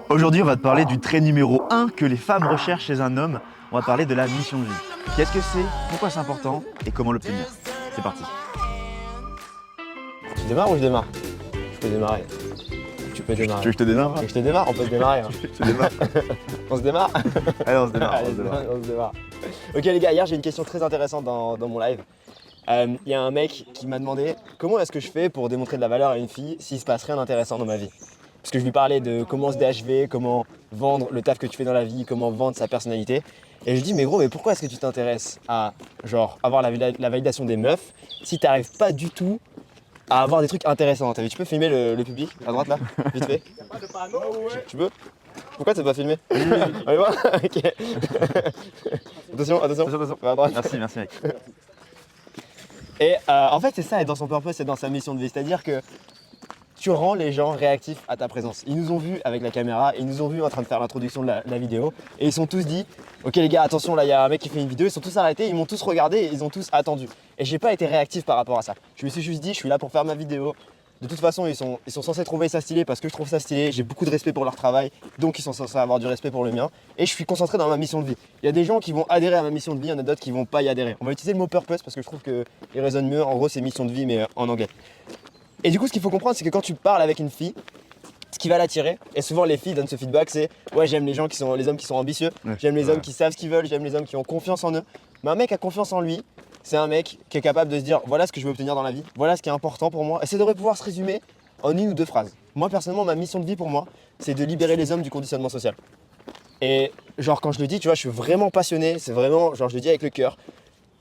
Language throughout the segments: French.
Aujourd'hui, on va te parler du trait numéro 1 que les femmes recherchent chez un homme. On va parler de la mission de vie. Qu'est-ce que c'est, pourquoi c'est important et comment l'obtenir. C'est parti. Tu démarres ou je démarre? Je peux démarrer. Tu peux démarrer. Tu veux que je te démarre? Tu veux que je te démarre? On peut se démarrer. Hein. Je te démarre. On se démarre? Allez, on se démarre. Allez, on se démarre. Ok les gars, hier j'ai une question très intéressante dans mon live. Il y a un mec qui m'a demandé comment est-ce que je fais pour démontrer de la valeur à une fille s'il se passe rien d'intéressant dans ma vie. Parce que je lui parlais de comment se DHV, comment vendre le taf que tu fais dans la vie, comment vendre sa personnalité. Et je lui dis mais gros, mais pourquoi est-ce que tu t'intéresses à genre avoir la validation des meufs si t'arrives pas du tout à avoir des trucs intéressants? Tu peux filmer le public à droite là, vite fait? Tu peux? Pourquoi t'as pas filmé? Allez voir. Ok. Attention. À droite. Merci mec. Et en fait c'est ça, être dans son purpose, c'est dans sa mission de vie. C'est-à-dire que tu rends les gens réactifs à ta présence. Ils nous ont vus avec la caméra, ils nous ont vus en train de faire l'introduction de la vidéo et ils sont tous dit ok les gars attention là il y a un mec qui fait une vidéo, ils sont tous arrêtés, ils m'ont tous regardé et ils ont tous attendu. Et j'ai pas été réactif par rapport à ça. Je me suis juste dit je suis là pour faire ma vidéo. De toute façon ils sont censés trouver ça stylé parce que je trouve ça stylé, j'ai beaucoup de respect pour leur travail, donc ils sont censés avoir du respect pour le mien. Et je suis concentré dans ma mission de vie. Il y a des gens qui vont adhérer à ma mission de vie, il y en a d'autres qui vont pas y adhérer. On va utiliser le mot purpose parce que je trouve qu'il résonne mieux, en gros c'est mission de vie mais en anglais. Et du coup, ce qu'il faut comprendre, c'est que quand tu parles avec une fille, ce qui va l'attirer, et souvent les filles donnent ce feedback, c'est ouais, j'aime les hommes qui sont ambitieux, j'aime les hommes qui savent ce qu'ils veulent, j'aime les hommes qui ont confiance en eux. Mais un mec a confiance en lui, c'est un mec qui est capable de se dire voilà ce que je veux obtenir dans la vie, voilà ce qui est important pour moi. Et ça devrait pouvoir se résumer en une ou deux phrases. Moi, personnellement, ma mission de vie pour moi, c'est de libérer les hommes du conditionnement social. Et genre, quand je le dis, tu vois, je suis vraiment passionné, c'est vraiment, genre, je le dis avec le cœur.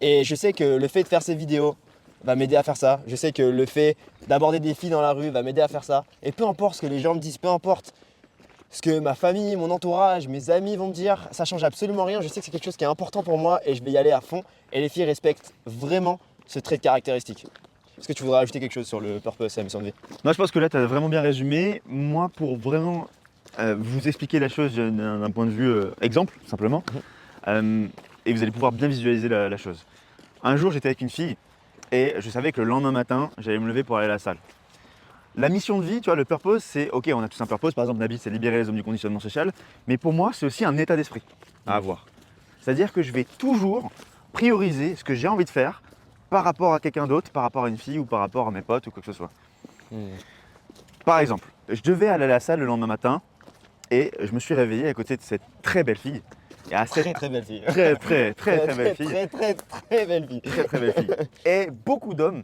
Et je sais que le fait de faire ces vidéos va m'aider à faire ça. Je sais que le fait d'aborder des filles dans la rue va m'aider à faire ça. Et peu importe ce que les gens me disent, peu importe ce que ma famille, mon entourage, mes amis vont me dire, ça change absolument rien. Je sais que c'est quelque chose qui est important pour moi et je vais y aller à fond. Et les filles respectent vraiment ce trait de caractéristique. Est-ce que tu voudrais ajouter quelque chose sur le purpose et la mission de vie? Non, je pense que là, tu as vraiment bien résumé. Moi, pour vraiment vous expliquer la chose d'un point de vue exemple, simplement, et vous allez pouvoir bien visualiser la chose. Un jour, j'étais avec une fille et je savais que le lendemain matin, j'allais me lever pour aller à la salle. La mission de vie, tu vois, le purpose, c'est ok, on a tous un purpose. Par exemple, Nabil, c'est libérer les hommes du conditionnement social. Mais pour moi, c'est aussi un état d'esprit à avoir. C'est-à-dire que je vais toujours prioriser ce que j'ai envie de faire par rapport à quelqu'un d'autre, par rapport à une fille ou par rapport à mes potes ou quoi que ce soit. Par exemple, je devais aller à la salle le lendemain matin et je me suis réveillé à côté de cette très belle fille. Très belle fille. Très belle fille. Très belle fille. Très belle fille. Et beaucoup d'hommes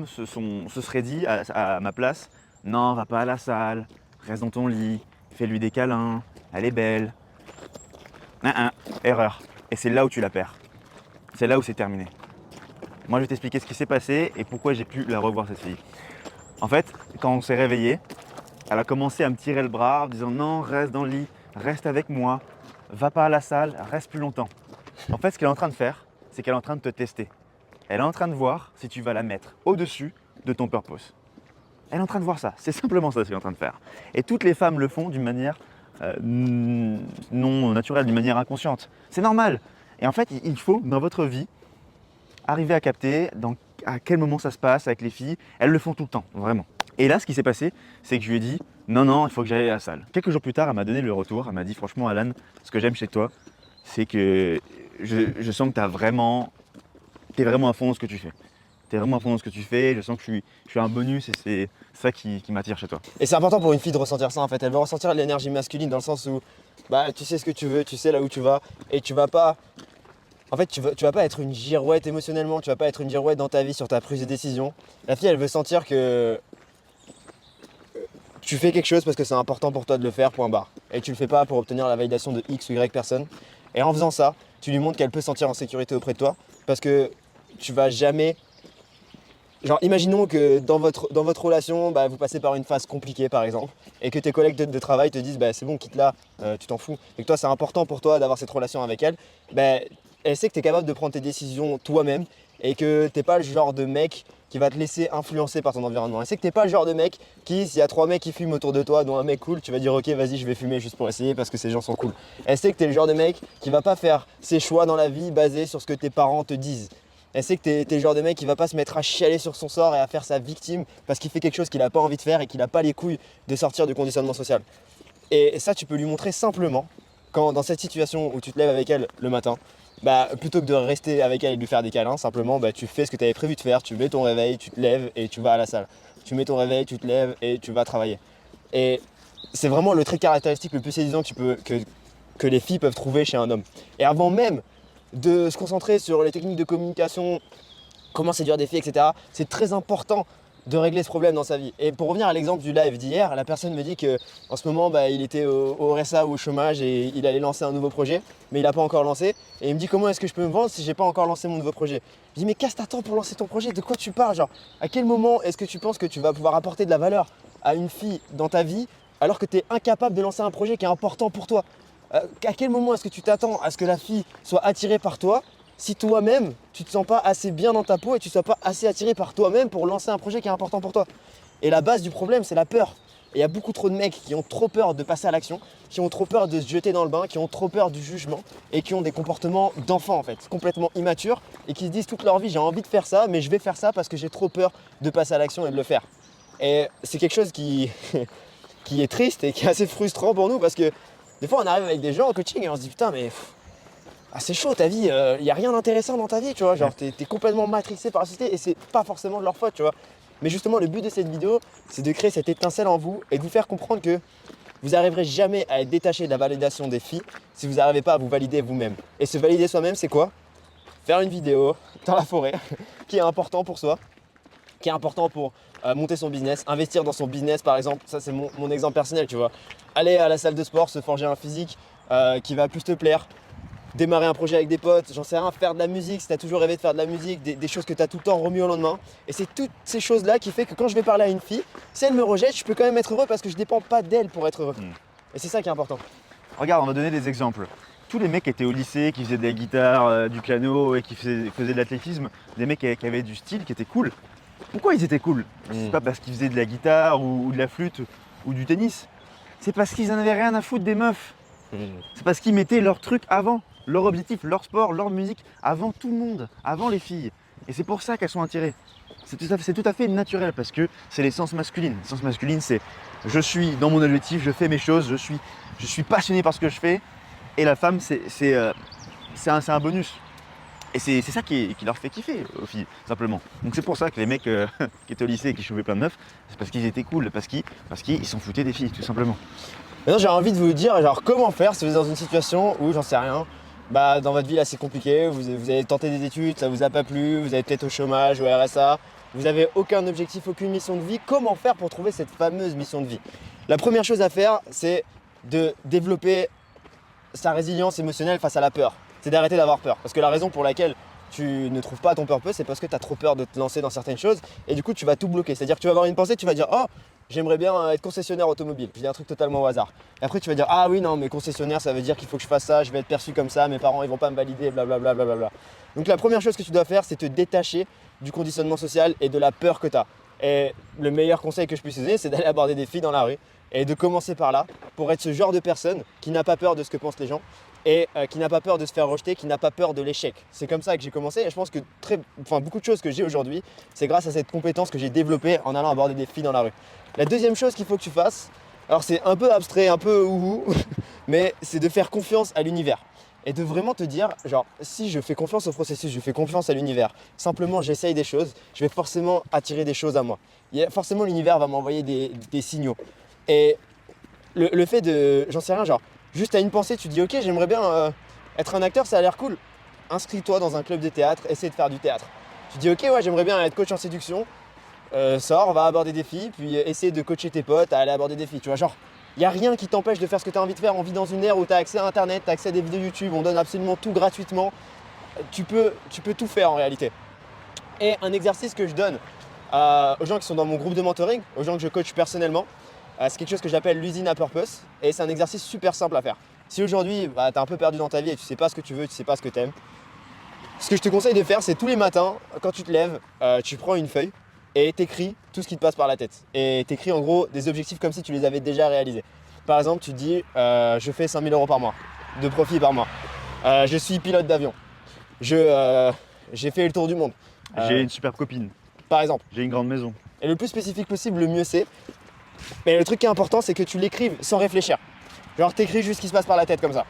se seraient dit à ma place, non, va pas à la salle, reste dans ton lit, fais-lui des câlins, elle est belle. Erreur. Et c'est là où tu la perds. C'est là où c'est terminé. Moi, je vais t'expliquer ce qui s'est passé et pourquoi j'ai pu la revoir, cette fille. En fait, quand on s'est réveillé, elle a commencé à me tirer le bras en me disant non, reste dans le lit, reste avec moi, va pas à la salle, reste plus longtemps. En fait, ce qu'elle est en train de faire, c'est qu'elle est en train de te tester. Elle est en train de voir si tu vas la mettre au-dessus de ton purpose. Elle est en train de voir ça, c'est simplement ça ce qu'elle est en train de faire. Et toutes les femmes le font d'une manière non naturelle, d'une manière inconsciente. C'est normal. Et en fait, il faut, dans votre vie, arriver à capter à quel moment ça se passe avec les filles. Elles le font tout le temps, vraiment. Et là, ce qui s'est passé, c'est que je lui ai dit non, il faut que j'aille à la salle. Quelques jours plus tard, elle m'a donné le retour. Elle m'a dit franchement, Alan, ce que j'aime chez toi, c'est que je sens que t'es vraiment à fond dans ce que tu fais. T'es vraiment à fond dans ce que tu fais. Je sens que je suis un bonus et c'est ça qui m'attire chez toi. Et c'est important pour une fille de ressentir ça en fait. Elle va ressentir l'énergie masculine dans le sens où bah, tu sais ce que tu veux, tu sais là où tu vas et tu vas pas. En fait, tu vas pas être une girouette émotionnellement, tu vas pas être une girouette dans ta vie sur ta prise de décision. La fille, elle veut sentir que tu fais quelque chose parce que c'est important pour toi de le faire, point barre. Et tu le fais pas pour obtenir la validation de X ou Y personne. Et en faisant ça, tu lui montres qu'elle peut se sentir en sécurité auprès de toi parce que tu vas jamais. Genre, imaginons que dans votre relation, bah, vous passez par une phase compliquée par exemple, et que tes collègues de travail te disent bah, c'est bon, quitte-la, tu t'en fous, et que toi c'est important pour toi d'avoir cette relation avec elle, bah, elle sait que tu es capable de prendre tes décisions toi-même et que t'es pas le genre de mec qui va te laisser influencer par ton environnement. Elle sait que t'es pas le genre de mec qui, s'il y a 3 mecs qui fument autour de toi, dont un mec cool, tu vas dire ok vas-y je vais fumer juste pour essayer parce que ces gens sont cool. Elle sait que t'es le genre de mec qui va pas faire ses choix dans la vie basés sur ce que tes parents te disent. Elle sait que t'es le genre de mec qui va pas se mettre à chialer sur son sort et à faire sa victime parce qu'il fait quelque chose qu'il a pas envie de faire et qu'il a pas les couilles de sortir du conditionnement social. Et ça, tu peux lui montrer simplement quand dans cette situation où tu te lèves avec elle le matin, bah, plutôt que de rester avec elle et de lui faire des câlins, simplement bah, tu fais ce que tu avais prévu de faire, tu mets ton réveil, tu te lèves et tu vas à la salle. Tu mets ton réveil, tu te lèves et tu vas travailler. Et c'est vraiment le trait caractéristique le plus séduisant que les filles peuvent trouver chez un homme. Et avant même de se concentrer sur les techniques de communication, comment séduire des filles, etc., c'est très important de régler ce problème dans sa vie. Et pour revenir à l'exemple du live d'hier, la personne me dit qu'en ce moment, bah, il était au RSA ou au chômage et il allait lancer un nouveau projet, mais il n'a pas encore lancé. Et il me dit comment est-ce que je peux me vendre si j'ai pas encore lancé mon nouveau projet. Je dis mais qu'est-ce que t'attends pour lancer ton projet? De quoi tu parles? Genre, à quel moment est-ce que tu penses que tu vas pouvoir apporter de la valeur à une fille dans ta vie alors que tu es incapable de lancer un projet qui est important pour toi? À quel moment est-ce que tu t'attends à ce que la fille soit attirée par toi si toi-même, tu ne te sens pas assez bien dans ta peau et tu ne sois pas assez attiré par toi-même pour lancer un projet qui est important pour toi? Et la base du problème, c'est la peur. Et il y a beaucoup trop de mecs qui ont trop peur de passer à l'action, qui ont trop peur de se jeter dans le bain, qui ont trop peur du jugement et qui ont des comportements d'enfants en fait, complètement immatures et qui se disent toute leur vie j'ai envie de faire ça, mais je vais faire ça parce que j'ai trop peur de passer à l'action et de le faire. Et c'est quelque chose qui est triste et qui est assez frustrant pour nous parce que des fois on arrive avec des gens en coaching et on se dit putain mais c'est chaud ta vie, il n'y a rien d'intéressant dans ta vie, tu vois, genre t'es complètement matrixé par la société et c'est pas forcément de leur faute, tu vois. Mais justement le but de cette vidéo, c'est de créer cette étincelle en vous et de vous faire comprendre que vous n'arriverez jamais à être détaché de la validation des filles si vous n'arrivez pas à vous valider vous-même. Et se valider soi-même, c'est quoi? Faire une vidéo dans la forêt qui est important pour soi, qui est important pour monter son business, investir dans son business par exemple, ça c'est mon exemple personnel, tu vois. Aller à la salle de sport, se forger un physique qui va plus te plaire, démarrer un projet avec des potes, j'en sais rien, faire de la musique, si tu as toujours rêvé de faire de la musique, des choses que tu as tout le temps remis au lendemain. Et c'est toutes ces choses-là qui fait que quand je vais parler à une fille, si elle me rejette, je peux quand même être heureux parce que je dépends pas d'elle pour être heureux. Et c'est ça qui est important. Regarde, on va donner des exemples. Tous les mecs qui étaient au lycée, qui faisaient de la guitare, du piano et qui faisaient de l'athlétisme, des mecs qui avaient du style, qui étaient cool. Pourquoi ils étaient cool? C'est pas parce qu'ils faisaient de la guitare ou de la flûte ou du tennis. C'est parce qu'ils en avaient rien à foutre des meufs. C'est parce qu'ils mettaient leur truc avant, leur objectif, leur sport, leur musique, avant tout le monde, avant les filles. Et c'est pour ça qu'elles sont attirées. C'est tout à fait naturel parce que c'est l'essence masculine. L'essence masculine, c'est je suis dans mon objectif, je fais mes choses, je suis passionné par ce que je fais. Et la femme, c'est un bonus. Et c'est ça qui leur fait kiffer aux filles, simplement. Donc c'est pour ça que les mecs qui étaient au lycée et qui chauffaient plein de meufs, c'est parce qu'ils étaient cool, parce qu'ils s'en foutaient des filles, tout simplement. Maintenant j'ai envie de vous dire genre comment faire si vous êtes dans une situation où j'en sais rien, bah dans votre vie là c'est compliqué, vous avez tenté des études, ça vous a pas plu, vous êtes peut-être au chômage, au RSA, vous avez aucun objectif, aucune mission de vie, comment faire pour trouver cette fameuse mission de vie? La première chose à faire c'est de développer sa résilience émotionnelle face à la peur. C'est d'arrêter d'avoir peur. Parce que la raison pour laquelle tu ne trouves pas ton purpose, c'est parce que tu as trop peur de te lancer dans certaines choses et du coup tu vas tout bloquer. C'est-à-dire que tu vas avoir une pensée, tu vas dire oh j'aimerais bien être concessionnaire automobile. Je dis un truc totalement au hasard. Et après tu vas dire ah oui non mais concessionnaire ça veut dire qu'il faut que je fasse ça, je vais être perçu comme ça, mes parents ils vont pas me valider, blablabla. Bla. Donc la première chose que tu dois faire c'est te détacher du conditionnement social et de la peur que tu as. Et le meilleur conseil que je puisse te donner c'est d'aller aborder des filles dans la rue et de commencer par là pour être ce genre de personne qui n'a pas peur de ce que pensent les gens et qui n'a pas peur de se faire rejeter, qui n'a pas peur de l'échec. C'est comme ça que j'ai commencé et je pense que beaucoup de choses que j'ai aujourd'hui, c'est grâce à cette compétence que j'ai développée en allant aborder des filles dans la rue. La deuxième chose qu'il faut que tu fasses, alors c'est un peu abstrait, un peu ouhou, mais c'est de faire confiance à l'univers. Et de vraiment te dire, genre, si je fais confiance au processus, je fais confiance à l'univers, simplement j'essaye des choses, je vais forcément attirer des choses à moi. Forcément l'univers va m'envoyer des signaux. Et le fait de, j'en sais rien, genre, juste à une pensée, tu te dis ok, j'aimerais bien être un acteur, ça a l'air cool. Inscris-toi dans un club de théâtre, essaie de faire du théâtre. Tu te dis ok, ouais, j'aimerais bien être coach en séduction. Sors, va aborder des filles, puis essaie de coacher tes potes à aller aborder des filles. Tu vois, genre, il n'y a rien qui t'empêche de faire ce que tu as envie de faire. On vit dans une ère où tu as accès à Internet, tu as accès à des vidéos YouTube, on donne absolument tout gratuitement. Tu peux tout faire en réalité. Et un exercice que je donne aux gens qui sont dans mon groupe de mentoring, aux gens que je coach personnellement, c'est quelque chose que j'appelle l'usine à purpose et c'est un exercice super simple à faire. Si aujourd'hui tu es un peu perdu dans ta vie et tu sais pas ce que tu veux, tu sais pas ce que tu aimes, ce que je te conseille de faire c'est tous les matins quand tu te lèves, tu prends une feuille et t'écris tout ce qui te passe par la tête. Et t'écris en gros des objectifs comme si tu les avais déjà réalisés. Par exemple tu te dis je fais 5 000 € par mois de profit par mois, je suis pilote d'avion, j'ai fait le tour du monde. J'ai une super copine. Par exemple. J'ai une grande maison. Et le plus spécifique possible, le mieux c'est. Mais le truc qui est important, c'est que tu l'écrives sans réfléchir. Genre t'écris juste ce qui se passe par la tête comme ça.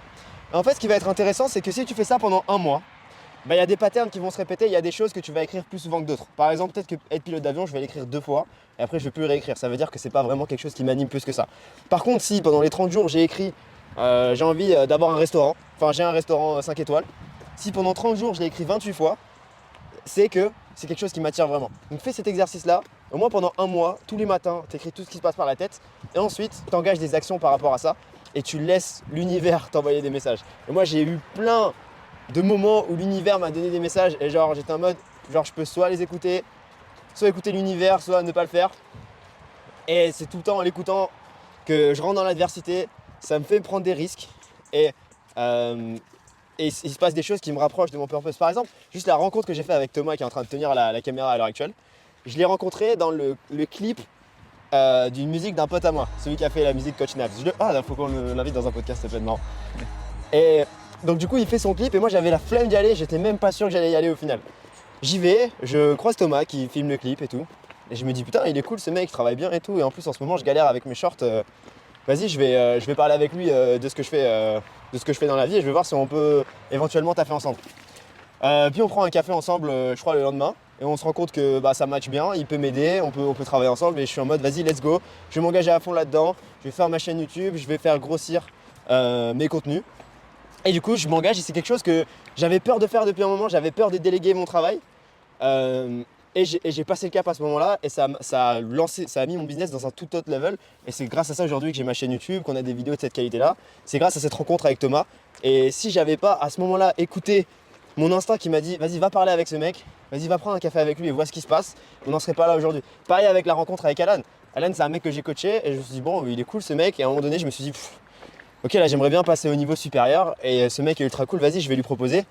Et en fait, ce qui va être intéressant, c'est que si tu fais ça pendant un mois, bah, y a des patterns qui vont se répéter, il y a des choses que tu vas écrire plus souvent que d'autres. Par exemple, peut-être que être pilote d'avion, je vais l'écrire 2 fois et après je vais plus le réécrire. Ça veut dire que c'est pas vraiment quelque chose qui m'anime plus que ça. Par contre, si pendant les 30 jours j'ai écrit j'ai envie d'avoir un restaurant, enfin j'ai un restaurant 5 étoiles, si pendant 30 jours je l'ai écrit 28 fois, c'est que c'est quelque chose qui m'attire vraiment. Donc fais cet exercice-là, au moins pendant un mois, tous les matins, tu écris tout ce qui se passe par la tête et ensuite tu engages des actions par rapport à ça et tu laisses l'univers t'envoyer des messages. Et moi j'ai eu plein de moments où l'univers m'a donné des messages et genre j'étais en mode genre je peux soit les écouter, soit écouter l'univers, soit ne pas le faire. Et c'est tout le temps en l'écoutant que je rentre dans l'adversité, ça me fait prendre des risques et il se passe des choses qui me rapprochent de mon purpose. Par exemple, juste la rencontre que j'ai faite avec Thomas qui est en train de tenir la caméra à l'heure actuelle, je l'ai rencontré dans le clip d'une musique d'un pote à moi, celui qui a fait la musique Coach Navs. Il faut qu'on l'invite dans un podcast, c'est peut-être marrant. Et donc du coup il fait son clip et moi j'avais la flemme d'y aller, j'étais même pas sûr que j'allais y aller au final. J'y vais, je croise Thomas qui filme le clip et tout. Et je me dis putain il est cool ce mec, il travaille bien et tout. Et en plus en ce moment je galère avec mes shorts. Vas-y je vais parler avec lui de ce que je fais dans la vie et je vais voir si on peut éventuellement taffer ensemble. Puis on prend un café ensemble je crois le lendemain. Et on se rend compte que ça match bien, il peut m'aider, on peut travailler ensemble. Et je suis en mode vas-y let's go, je vais m'engager à fond là-dedans. Je vais faire ma chaîne YouTube, je vais faire grossir mes contenus. Et du coup, je m'engage et c'est quelque chose que j'avais peur de faire depuis un moment, j'avais peur de déléguer mon travail. Et j'ai passé le cap à ce moment-là et ça a mis mon business dans un tout autre level. Et c'est grâce à ça aujourd'hui que j'ai ma chaîne YouTube, qu'on a des vidéos de cette qualité-là. C'est grâce à cette rencontre avec Thomas. Et si j'avais pas à ce moment-là écouté mon instinct qui m'a dit vas-y va parler avec ce mec, vas-y va prendre un café avec lui et vois ce qui se passe, on n'en serait pas là aujourd'hui. Pareil avec la rencontre avec Alan. Alan c'est un mec que j'ai coaché et je me suis dit bon il est cool ce mec et à un moment donné je me suis dit ok là j'aimerais bien passer au niveau supérieur et ce mec est ultra cool, vas-y je vais lui proposer.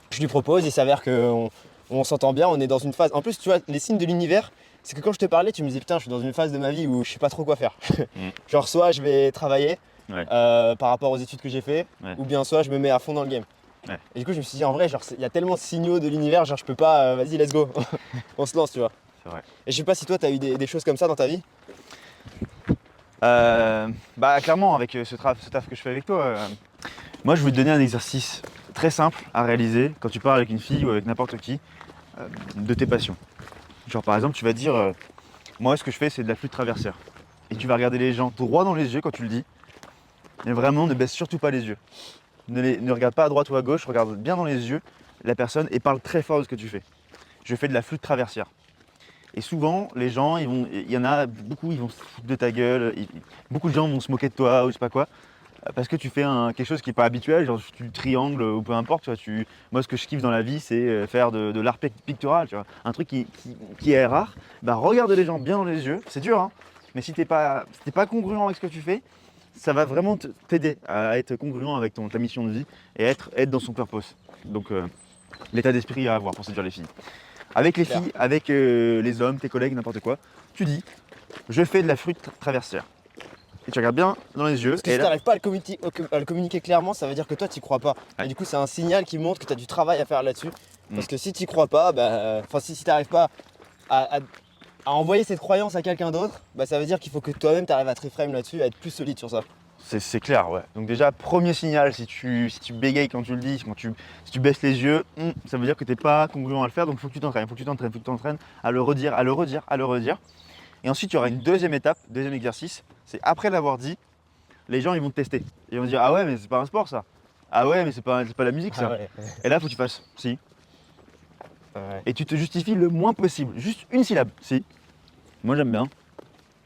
Je lui propose, il s'avère qu'on s'entend bien, on est dans une phase. En plus tu vois les signes de l'univers, c'est que quand je te parlais tu me disais putain je suis dans une phase de ma vie où je sais pas trop quoi faire. Genre soit je vais travailler par rapport aux études que j'ai fait ou bien soit je me mets à fond dans le game. Et du coup je me suis dit en vrai genre il y a tellement de signaux de l'univers, genre je peux pas, vas-y let's go, on se lance tu vois. C'est vrai. Et je sais pas si toi t'as eu des choses comme ça dans ta vie. Clairement avec ce taf que je fais avec toi, moi je vais te donner un exercice très simple à réaliser quand tu parles avec une fille ou avec n'importe qui de tes passions. Genre par exemple tu vas dire moi ce que je fais c'est de la flûte traversière. Et tu vas regarder les gens droit dans les yeux quand tu le dis. Mais vraiment ne baisse surtout pas les yeux. Ne regarde pas à droite ou à gauche, regarde bien dans les yeux la personne et parle très fort de ce que tu fais. Je fais de la flûte traversière. Et souvent, les gens, il y en a beaucoup, ils vont se foutre de ta gueule, beaucoup de gens vont se moquer de toi ou je sais pas quoi, parce que tu fais quelque chose qui n'est pas habituel, genre tu triangles ou peu importe. Tu vois, moi, ce que je kiffe dans la vie, c'est faire de l'art pictural, tu vois, un truc qui est rare. Bah, regarde les gens bien dans les yeux, c'est dur, hein, mais si t'es pas congruent avec ce que tu fais, ça va vraiment t'aider à être congruent avec ta mission de vie et être dans son purpose. Donc, l'état d'esprit à avoir pour séduire les filles. Avec les filles, avec les hommes, tes collègues, n'importe quoi, tu dis je fais de la flûte traversière. Et tu regardes bien dans les yeux. Parce que si t'arrives pas à le communiquer clairement, ça veut dire que toi t'y crois pas. Ouais. Et du coup c'est un signal qui montre que tu as du travail à faire là-dessus. Parce que si t'y crois pas, si t'arrives pas à envoyer cette croyance à quelqu'un d'autre, ça veut dire qu'il faut que toi-même t'arrives à te reframe là-dessus, à être plus solide sur ça. C'est clair, ouais. Donc déjà, premier signal, si tu bégayes quand tu le dis, si tu baisses les yeux, ça veut dire que tu n'es pas congruent à le faire, donc il faut que tu t'entraînes à le redire. Et ensuite, il y aura une deuxième étape, deuxième exercice, c'est après l'avoir dit, les gens ils vont te tester. Ils vont te dire ah ouais mais c'est pas un sport ça. Ah ouais mais c'est pas la musique ça. Ah ouais. Et là, il faut que tu fasses si. Ouais. Et tu te justifies le moins possible, juste une syllabe, si. Moi j'aime bien.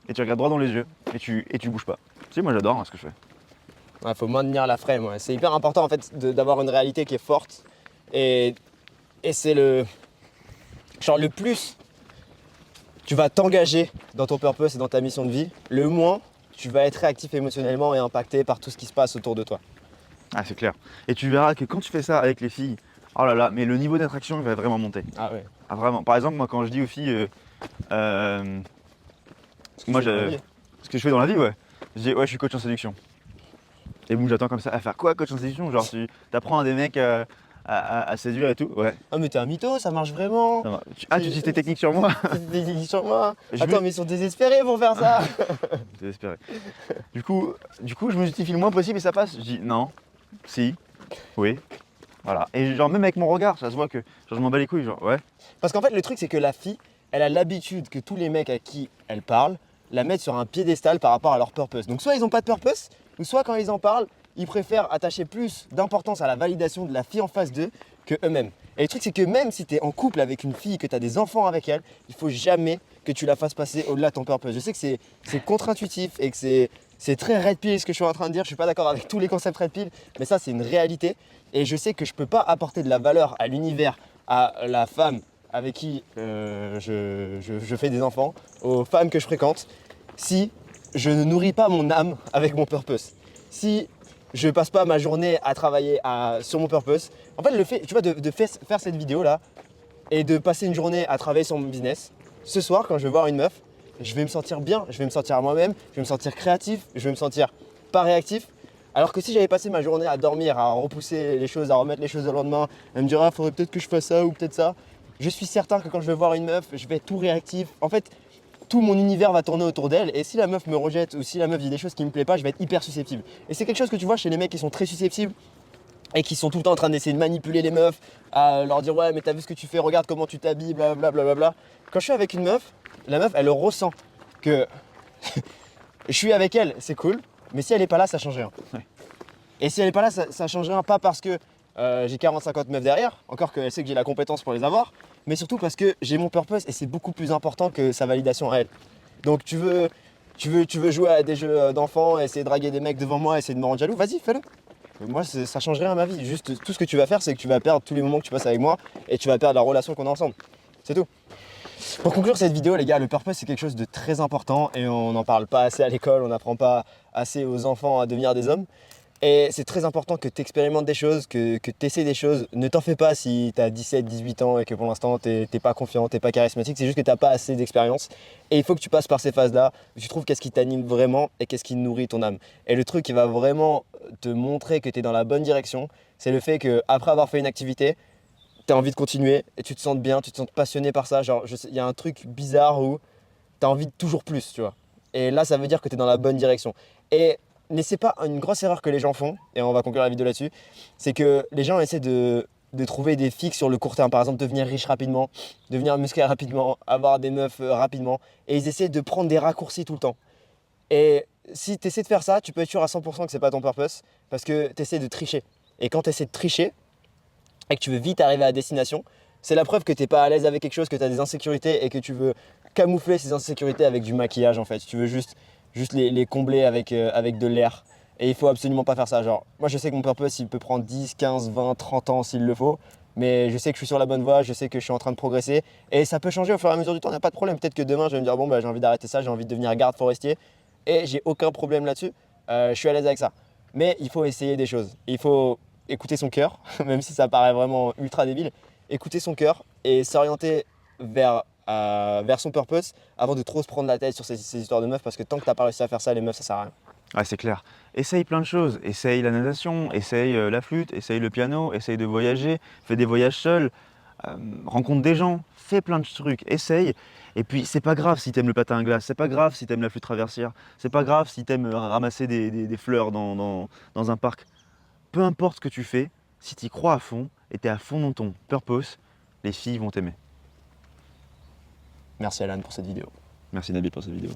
Et tu regardes droit dans les yeux et tu bouges pas. Si, moi j'adore ce que je fais. Ouais, faut maintenir la frame, ouais. C'est hyper important en fait d'avoir une réalité qui est forte. Et c'est le plus tu vas t'engager dans ton purpose et dans ta mission de vie, le moins tu vas être réactif émotionnellement et impacté par tout ce qui se passe autour de toi. Ah c'est clair. Et tu verras que quand tu fais ça avec les filles, oh là là, mais le niveau d'attraction il va vraiment monter. Ah ouais. Ah vraiment. Par exemple, moi quand je dis aux filles ce que je fais dans la vie, ouais. Je dis ouais je suis coach en séduction. Et bon j'attends comme ça à faire quoi coach en séduction? Genre tu apprends à des mecs à séduire et tout. Ouais. Ah mais t'es un mytho, ça marche vraiment. Ça va. Ah, tu utilises tes techniques sur moi? T'es dit sur moi. Je Attends, me- mais ils sont désespérés pour faire ça. Désespéré. Du coup, je me justifie le moins possible et ça passe. Je dis non, si, oui, voilà. Et genre même avec mon regard, ça se voit que genre, je m'en bats les couilles, genre ouais. Parce qu'en fait, le truc, c'est que la fille, elle a l'habitude que tous les mecs à qui elle parle la mettent sur un piédestal par rapport à leur purpose. Donc, soit ils n'ont pas de purpose, ou soit quand ils en parlent, ils préfèrent attacher plus d'importance à la validation de la fille en face d'eux que eux-mêmes. Et le truc, c'est que même si tu es en couple avec une fille, que tu as des enfants avec elle, il faut jamais que tu la fasses passer au-delà de ton purpose. Je sais que c'est contre-intuitif et que c'est très red pill ce que je suis en train de dire. Je suis pas d'accord avec tous les concepts red pill, mais ça, c'est une réalité. Et je sais que je peux pas apporter de la valeur à l'univers, à la femme avec qui je fais des enfants, aux femmes que je fréquente, si je ne nourris pas mon âme avec mon purpose. Si je passe pas ma journée à travailler sur mon purpose. En fait, le fait, tu vois, de faire cette vidéo là et de passer une journée à travailler sur mon business, ce soir, quand je vais voir une meuf, je vais me sentir bien, je vais me sentir à moi-même, je vais me sentir créatif, je vais me sentir pas réactif. Alors que si j'avais passé ma journée à dormir, à repousser les choses, à remettre les choses au lendemain, à me dire ah faudrait peut-être que je fasse ça ou peut-être ça, je suis certain que quand je vais voir une meuf, je vais être tout réactif. En fait, tout mon univers va tourner autour d'elle et si la meuf me rejette ou si la meuf dit des choses qui me plaisent pas, je vais être hyper susceptible. Et c'est quelque chose que tu vois chez les mecs qui sont très susceptibles et qui sont tout le temps en train d'essayer de manipuler les meufs, à leur dire ouais mais t'as vu ce que tu fais, regarde comment tu t'habilles, blablabla. Quand je suis avec une meuf, la meuf elle ressent que je suis avec elle, c'est cool, mais si elle est pas là, ça change rien. Ouais. Et si elle est pas là, ça change rien, pas parce que j'ai 40-50 meufs derrière, encore qu'elle sait que j'ai la compétence pour les avoir, mais surtout parce que j'ai mon purpose et c'est beaucoup plus important que sa validation à elle. Donc tu veux jouer à des jeux d'enfants, essayer de draguer des mecs devant moi, essayer de me rendre jaloux, vas-y, fais-le. Moi, ça change rien à ma vie. Juste, tout ce que tu vas faire, c'est que tu vas perdre tous les moments que tu passes avec moi et tu vas perdre la relation qu'on a ensemble. C'est tout. Pour conclure cette vidéo, les gars, le purpose, c'est quelque chose de très important et on n'en parle pas assez à l'école, on n'apprend pas assez aux enfants à devenir des hommes. Et c'est très important que tu expérimentes des choses, que tu essaies des choses. Ne t'en fais pas si tu as 17, 18 ans et que pour l'instant t'es pas confiant, t'es pas charismatique. C'est juste que tu n'as pas assez d'expérience. Et il faut que tu passes par ces phases-là, où tu trouves qu'est-ce qui t'anime vraiment et qu'est-ce qui nourrit ton âme. Et le truc qui va vraiment te montrer que tu es dans la bonne direction, c'est le fait qu'après avoir fait une activité, tu as envie de continuer et tu te sens bien, tu te sens passionné par ça. Genre, il y a un truc bizarre où tu as envie de toujours plus, tu vois. Et là, ça veut dire que tu es dans la bonne direction. Et c'est pas une grosse erreur que les gens font, et on va conclure la vidéo là-dessus, c'est que les gens essaient de trouver des fixes sur le court terme, par exemple devenir riche rapidement, devenir musclé rapidement, avoir des meufs rapidement, et ils essaient de prendre des raccourcis tout le temps. Et si tu essaies de faire ça, tu peux être sûr à 100% que c'est pas ton purpose, parce que tu essaies de tricher. Et quand tu essaies de tricher, et que tu veux vite arriver à destination, c'est la preuve que tu n'es pas à l'aise avec quelque chose, que tu as des insécurités et que tu veux camoufler ces insécurités avec du maquillage en fait. Tu veux juste les combler avec de l'air. Et il faut absolument pas faire ça. Genre, moi je sais que mon purpose il peut prendre 10, 15, 20, 30 ans s'il le faut, mais je sais que je suis sur la bonne voie, je sais que je suis en train de progresser et ça peut changer au fur et à mesure du temps, il n'y a pas de problème. Peut-être que demain je vais me dire bon bah j'ai envie d'arrêter ça, j'ai envie de devenir garde forestier et j'ai aucun problème là-dessus. Je suis à l'aise avec ça. Mais il faut essayer des choses. Il faut écouter son cœur, même si ça paraît vraiment ultra débile, écouter son cœur et s'orienter vers son purpose avant de trop se prendre la tête sur ces histoires de meufs parce que tant que tu n'as pas réussi à faire ça, les meufs ça sert à rien. Ouais, c'est clair. Essaye plein de choses. Essaye la natation, essaye la flûte, essaye le piano, essaye de voyager, fais des voyages seul, rencontre des gens, fais plein de trucs, essaye. Et puis c'est pas grave si t'aimes le patin à glace, c'est pas grave si t'aimes la flûte traversière, c'est pas grave si t'aimes ramasser des fleurs dans un parc. Peu importe ce que tu fais, si tu y crois à fond et t'es à fond dans ton purpose, les filles vont t'aimer. Merci Alan pour cette vidéo. Merci Nabil pour cette vidéo.